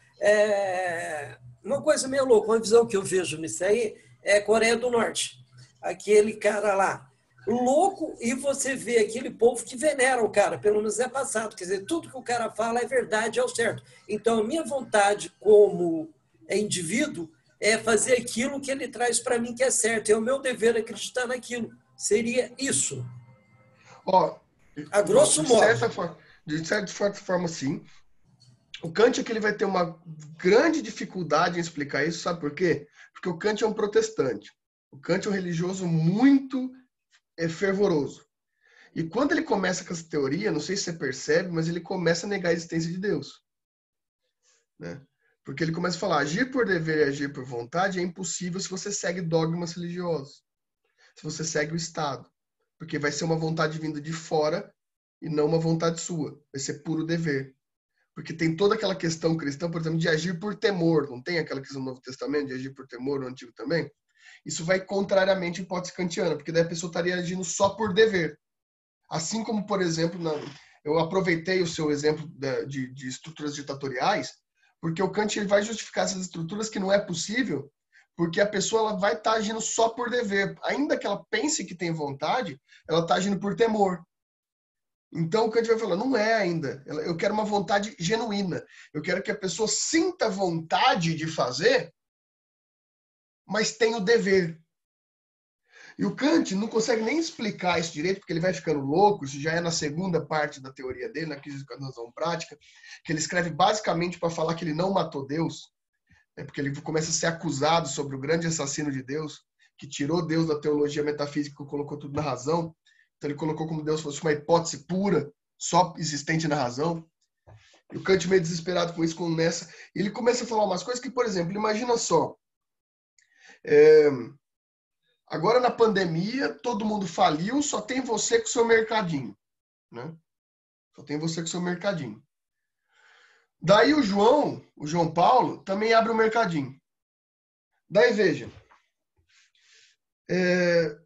Uma coisa meio louca, uma visão que eu vejo nisso aí é a Coreia do Norte. Aquele cara lá, louco, e você vê aquele povo que venera o cara, pelo menos é passado. Quer dizer, tudo que o cara fala é verdade, é o certo. Então, a minha vontade como indivíduo é fazer aquilo que ele traz para mim que é certo. É o meu dever acreditar naquilo. Seria isso. A grosso modo. De certa forma, sim. O Kant é que ele vai ter uma grande dificuldade em explicar isso, sabe por quê? Porque o Kant é um protestante. O Kant é um religioso muito fervoroso. E quando ele começa com essa teoria, não sei se você percebe, mas ele começa a negar a existência de Deus. Né? Porque ele começa a falar, agir por dever e agir por vontade é impossível se você segue dogmas religiosos. Se você segue o Estado. Porque vai ser uma vontade vinda de fora e não uma vontade sua. Vai ser puro dever. Porque tem toda aquela questão cristã, por exemplo, de agir por temor. Não tem aquela questão do Novo Testamento de agir por temor, no Antigo também? Isso vai contrariamente à hipótese kantiana, porque daí a pessoa estaria agindo só por dever. Assim como, por exemplo, eu aproveitei o seu exemplo de estruturas ditatoriais, porque o Kant ele vai justificar essas estruturas que não é possível, porque a pessoa ela vai estar agindo só por dever. Ainda que ela pense que tem vontade, ela está agindo por temor. Então o Kant vai falar, não é ainda. Eu quero uma vontade genuína. Eu quero que a pessoa sinta vontade de fazer, mas tem o dever. E o Kant não consegue nem explicar isso direito, porque ele vai ficando louco. Isso já é na segunda parte da teoria dele, na crise da razão prática, que ele escreve basicamente para falar que ele não matou Deus, porque ele começa a ser acusado sobre o grande assassino de Deus, que tirou Deus da teologia metafísica e colocou tudo na razão. Então ele colocou como Deus fosse uma hipótese pura, só existente na razão. E o Kant meio desesperado com isso, começa. E ele começa a falar umas coisas que, por exemplo, imagina só. Agora, na pandemia, todo mundo faliu, só tem você com o seu mercadinho. Né? Só tem você com o seu mercadinho. Daí o João Paulo, também abre um mercadinho. Daí, veja,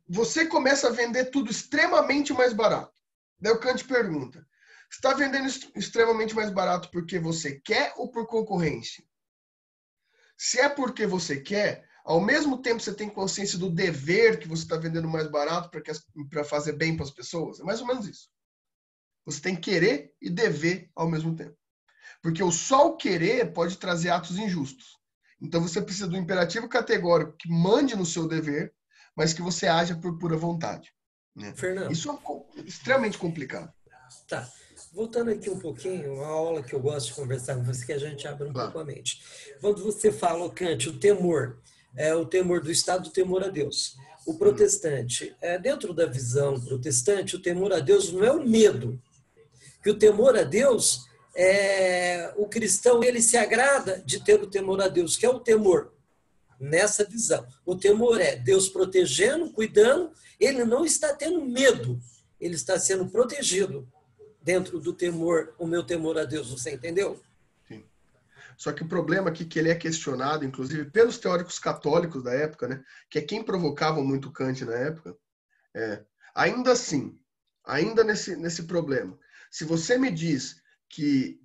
você começa a vender tudo extremamente mais barato. Daí o Kant pergunta, você está vendendo extremamente mais barato porque você quer ou por concorrência? Se é porque você quer, ao mesmo tempo você tem consciência do dever que você está vendendo mais barato para fazer bem para as pessoas? É mais ou menos isso. Você tem querer e dever ao mesmo tempo. Porque só o querer pode trazer atos injustos. Então você precisa do imperativo categórico que mande no seu dever, mas que você haja por pura vontade. Né? Fernando. Isso é extremamente complicado. Tá. Voltando aqui um pouquinho, uma aula que eu gosto de conversar com você, que a gente abre um pouco a mente. Quando você fala, Kant, o temor do Estado, o temor a Deus. O protestante, dentro da visão protestante, o temor a Deus não é o medo. Que o temor a Deus, o cristão, ele se agrada de ter o temor a Deus, que é o temor. Nessa visão. O temor é Deus protegendo, cuidando, ele não está tendo medo, ele está sendo protegido. Dentro do temor, o meu temor a Deus, você entendeu? Sim. Só que o problema aqui que ele é questionado, inclusive, pelos teóricos católicos da época, né, que é quem provocava muito Kant na época, ainda assim, ainda nesse problema, se você me diz que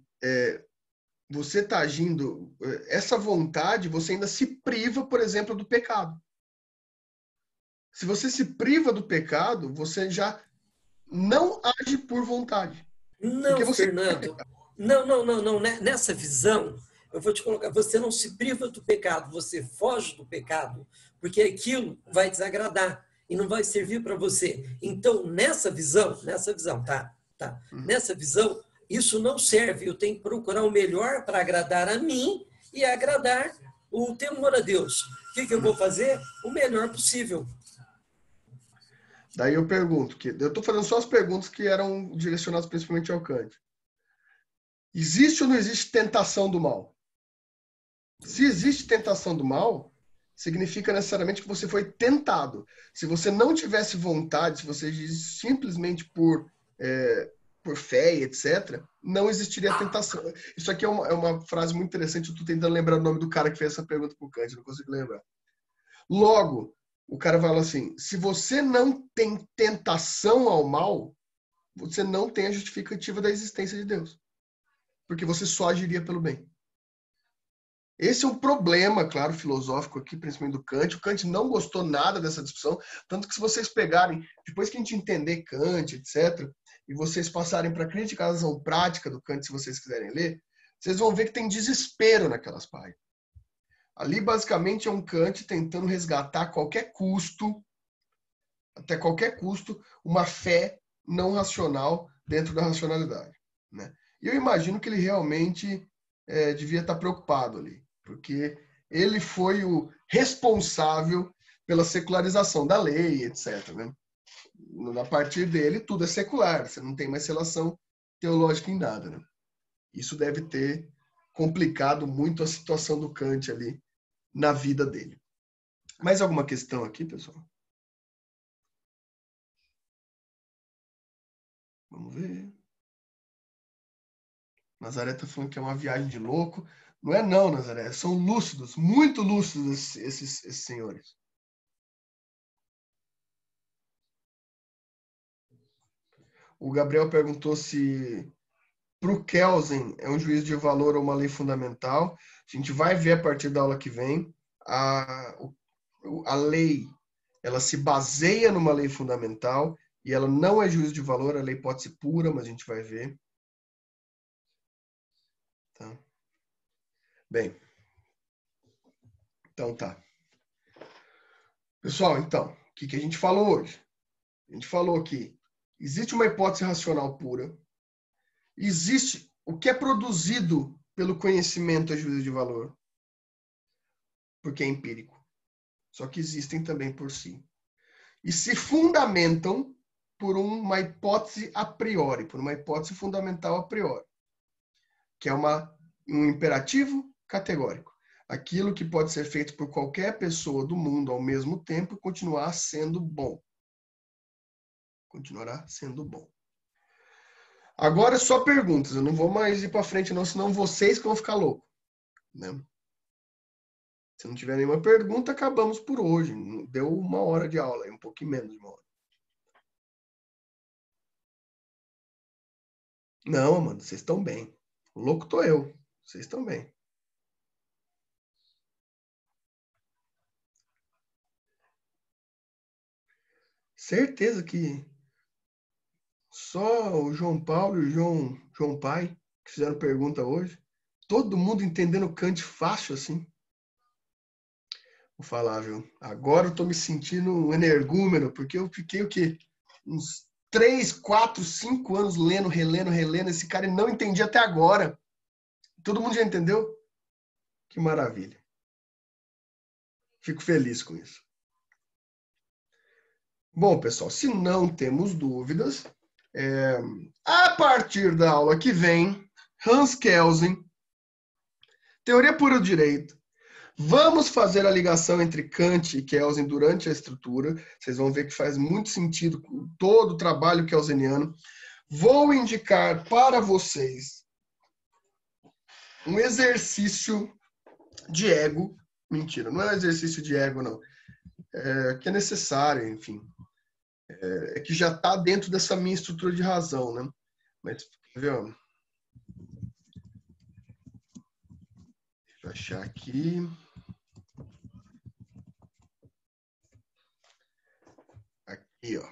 você está agindo, essa vontade, você ainda se priva, por exemplo, do pecado. Se você se priva do pecado, você já não age por vontade. Não, Fernando. Não. Nessa visão, eu vou te colocar, você não se priva do pecado, você foge do pecado, porque aquilo vai desagradar e não vai servir para você. Então, nessa visão, tá? Nessa visão, isso não serve. Eu tenho que procurar o melhor para agradar a mim e agradar o temor a Deus. O que eu vou fazer? O melhor possível. Daí eu pergunto, eu estou fazendo só as perguntas que eram direcionadas principalmente ao Kant. Existe ou não existe tentação do mal? Se existe tentação do mal, significa necessariamente que você foi tentado. Se você não tivesse vontade, se você simplesmente por fé, etc., não existiria tentação. Isso aqui é uma frase muito interessante, eu estou tentando lembrar o nome do cara que fez essa pergunta para o Kant, não consigo lembrar. Logo, o cara fala assim, se você não tem tentação ao mal, você não tem a justificativa da existência de Deus. Porque você só agiria pelo bem. Esse é um problema, claro, filosófico aqui, principalmente do Kant. O Kant não gostou nada dessa discussão, tanto que se vocês pegarem, depois que a gente entender Kant, etc., e vocês passarem para a crítica à razão prática do Kant, se vocês quiserem ler, vocês vão ver que tem desespero naquelas páginas. Ali, basicamente, é um Kant tentando resgatar a qualquer custo, até qualquer custo, uma fé não racional dentro da racionalidade. Né? E eu imagino que ele realmente devia estar preocupado ali, porque ele foi o responsável pela secularização da lei, etc. Né? A partir dele, tudo é secular, você não tem mais relação teológica em nada. Né? Isso deve ter complicado muito a situação do Kant ali na vida dele. Mais alguma questão aqui, pessoal? Vamos ver. Nazaré está falando que é uma viagem de louco. Não é não, Nazaré. São lúcidos, muito lúcidos esses senhores. O Gabriel perguntou se para o Kelsen é um juízo de valor ou uma lei fundamental. A gente vai ver a partir da aula que vem. A lei, ela se baseia numa lei fundamental e ela não é juízo de valor, a lei pode ser pura, mas a gente vai ver. Tá. Bem, então tá. Pessoal, então, o que a gente falou hoje? A gente falou que existe uma hipótese racional pura, existe o que é produzido pelo conhecimento é juízo de valor, porque é empírico. Só que existem também por si. E se fundamentam por uma hipótese a priori, por uma hipótese fundamental a priori, que é um imperativo categórico. aquilo que pode ser feito por qualquer pessoa do mundo ao mesmo tempo e continuar sendo bom. Continuará sendo bom. Agora é só perguntas, eu não vou mais ir para frente não, senão vocês que vão ficar loucos, né? Se não tiver nenhuma pergunta, acabamos por hoje. Deu 1 hora de aula, um pouquinho menos de 1 hora. Não, mano, vocês estão bem. O louco tô eu. Vocês estão bem. Certeza que só o João Paulo e o João Pai que fizeram pergunta hoje. Todo mundo entendendo Kant fácil assim. Vou falar, viu? Agora eu tô me sentindo um energúmeno, porque eu fiquei o quê? Uns 3, 4, 5 anos lendo, relendo. Esse cara não entendia até agora. Todo mundo já entendeu? Que maravilha. Fico feliz com isso. Bom, pessoal, se não temos dúvidas, a partir da aula que vem, Hans Kelsen, Teoria Pura do Direito. Vamos fazer a ligação entre Kant e Kelsen durante a estrutura. Vocês vão ver que faz muito sentido com todo o trabalho kelseniano. Vou indicar para vocês um exercício de ego. Mentira, não é um exercício de ego, não. Que é necessário, enfim. É que já está dentro dessa minha estrutura de razão, né? Mas, quer ver? Deixa eu achar aqui. Aqui, ó.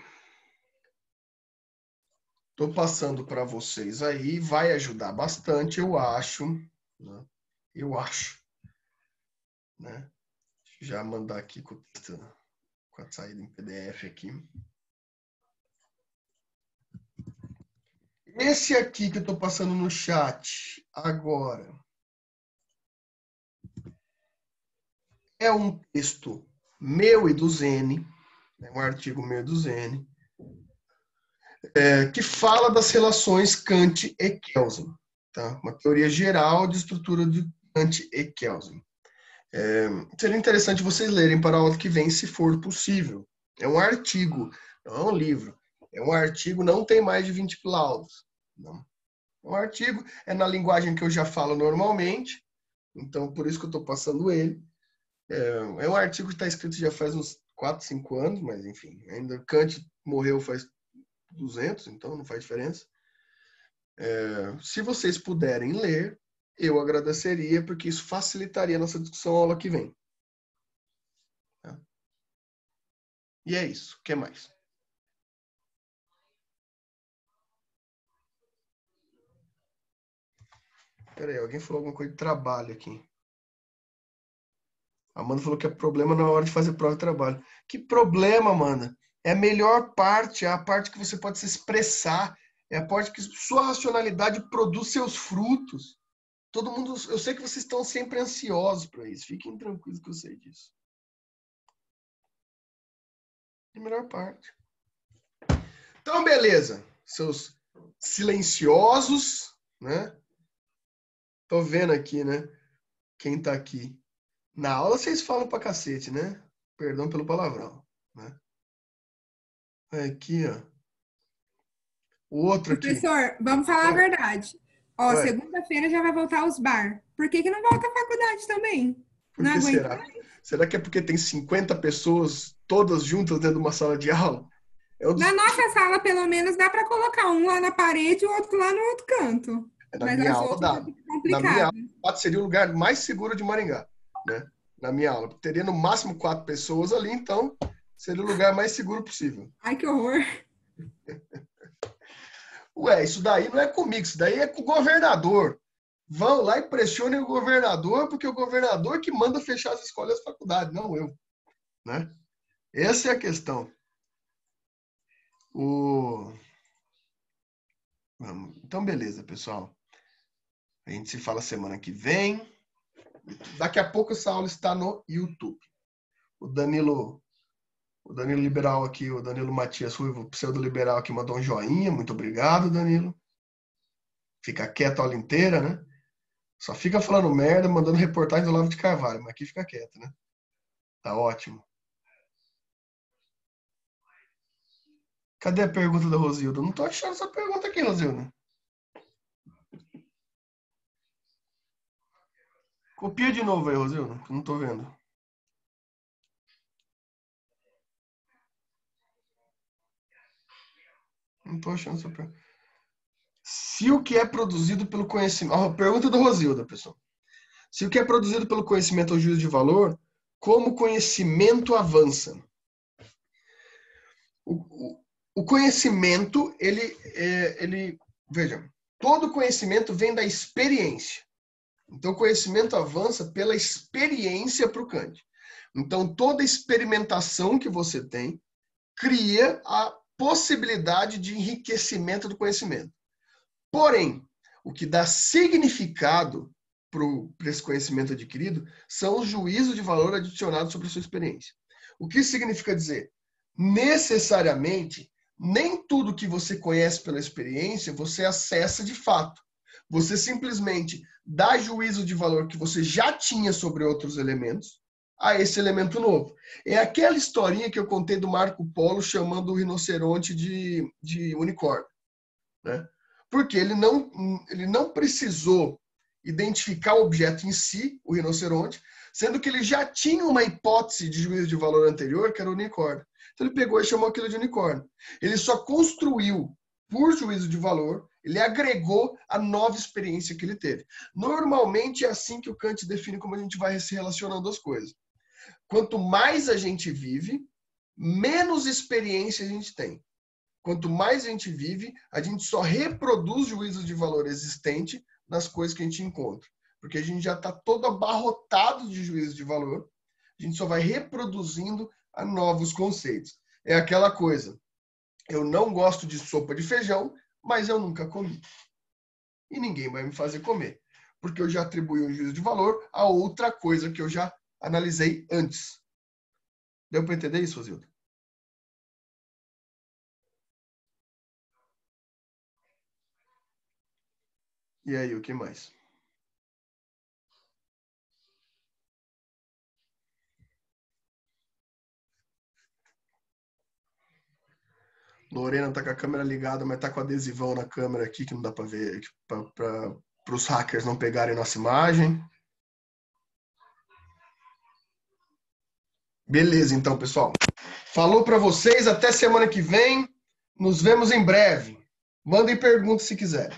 Estou passando para vocês aí, vai ajudar bastante, eu acho. Né? Eu acho. Né? Já mandar aqui com a saída em PDF aqui. Esse aqui que eu estou passando no chat agora é um texto meu e do Zene, um artigo meu e do Zene, que fala das relações Kant e Kelsen. Tá? Uma teoria geral de estrutura de Kant e Kelsen. Seria interessante vocês lerem para a aula que vem, se for possível. É um artigo, não é um livro. É um artigo, não tem mais de 20 laudos. Não. É um artigo, é na linguagem que eu já falo normalmente, então por isso que eu estou passando ele. É um artigo que está escrito já faz uns 4, 5 anos, mas enfim, ainda Kant morreu faz 200, então não faz diferença. Se vocês puderem ler, eu agradeceria, porque isso facilitaria a nossa discussão na aula que vem. Tá? E é isso. O que mais? Peraí, alguém falou alguma coisa de trabalho aqui. A Amanda falou que é problema na hora de fazer prova de trabalho. Que problema, Amanda? É a melhor parte, é a parte que você pode se expressar, é a parte que sua racionalidade produz seus frutos. Todo mundo, eu sei que vocês estão sempre ansiosos para isso. Fiquem tranquilos que eu sei disso. É a melhor parte. Então, beleza. Seus silenciosos, né? Tô vendo aqui, né? Quem tá aqui. Na aula vocês falam pra cacete, né? Perdão pelo palavrão, né? Aqui, ó. O outro aqui. Professor, vamos falar a verdade. Ó, segunda-feira já vai voltar os bar. Por que não volta a faculdade também? Por que será? Será que é porque tem 50 pessoas todas juntas dentro de uma sala de aula? Na nossa sala, pelo menos, dá para colocar um lá na parede e o outro lá no outro canto. Na minha aula dá. Na minha aula seria o lugar mais seguro de Maringá, né? Na minha aula. Teria no máximo 4 pessoas ali, então seria o lugar mais seguro possível. Ai, que horror. Ué, isso daí não é comigo, isso daí é com o governador. Vão lá e pressionem o governador, porque o governador que manda fechar as escolas e as faculdades, não eu. Né? Essa é a questão. Então, beleza, pessoal. A gente se fala semana que vem. Daqui a pouco essa aula está no YouTube. O Danilo Liberal aqui, o Danilo Matias Ruivo, pseudo-liberal aqui, mandou um joinha. Muito obrigado, Danilo. Fica quieto a aula inteira, né? Só fica falando merda, mandando reportagem do Olavo de Carvalho, mas aqui fica quieto, né? Tá ótimo. Cadê a pergunta da Rosilda? Não tô achando essa pergunta aqui, Rosilda. Copia de novo aí, Rosilda, que eu não tô vendo. Não tô achando essa pergunta. Se o que é produzido pelo conhecimento... A pergunta do Rosilda, pessoal. Se o que é produzido pelo conhecimento é o juízo de valor, como o conhecimento avança? O conhecimento, veja, todo conhecimento vem da experiência. Então, o conhecimento avança pela experiência para o Kant. Então, toda experimentação que você tem cria a possibilidade de enriquecimento do conhecimento. Porém, o que dá significado para esse conhecimento adquirido são os juízos de valor adicionados sobre a sua experiência. O que isso significa dizer? Necessariamente, nem tudo que você conhece pela experiência você acessa de fato. Você simplesmente dá juízo de valor que você já tinha sobre outros elementos a esse elemento novo. É aquela historinha que eu contei do Marco Polo chamando o rinoceronte de unicórnio, né? Porque ele não precisou identificar o objeto em si, o rinoceronte, sendo que ele já tinha uma hipótese de juízo de valor anterior, que era o unicórnio. Então ele pegou e chamou aquilo de unicórnio. Ele só construiu, por juízo de valor, ele agregou a nova experiência que ele teve. Normalmente é assim que o Kant define como a gente vai se relacionando às coisas. Quanto mais a gente vive, menos experiência a gente tem. Quanto mais a gente vive, a gente só reproduz juízos de valor existente nas coisas que a gente encontra. Porque a gente já está todo abarrotado de juízos de valor, a gente só vai reproduzindo a novos conceitos. É aquela coisa, eu não gosto de sopa de feijão, mas eu nunca comi. E ninguém vai me fazer comer, porque eu já atribuí um juízo de valor a outra coisa que eu já analisei antes. Deu para entender isso, Rosilda? E aí, o que mais? Lorena tá com a câmera ligada, mas tá com adesivão na câmera aqui que não dá para ver, para os hackers não pegarem nossa imagem. Beleza, então, pessoal. Falou para vocês, até semana que vem. Nos vemos em breve. Mandem perguntas se quiserem.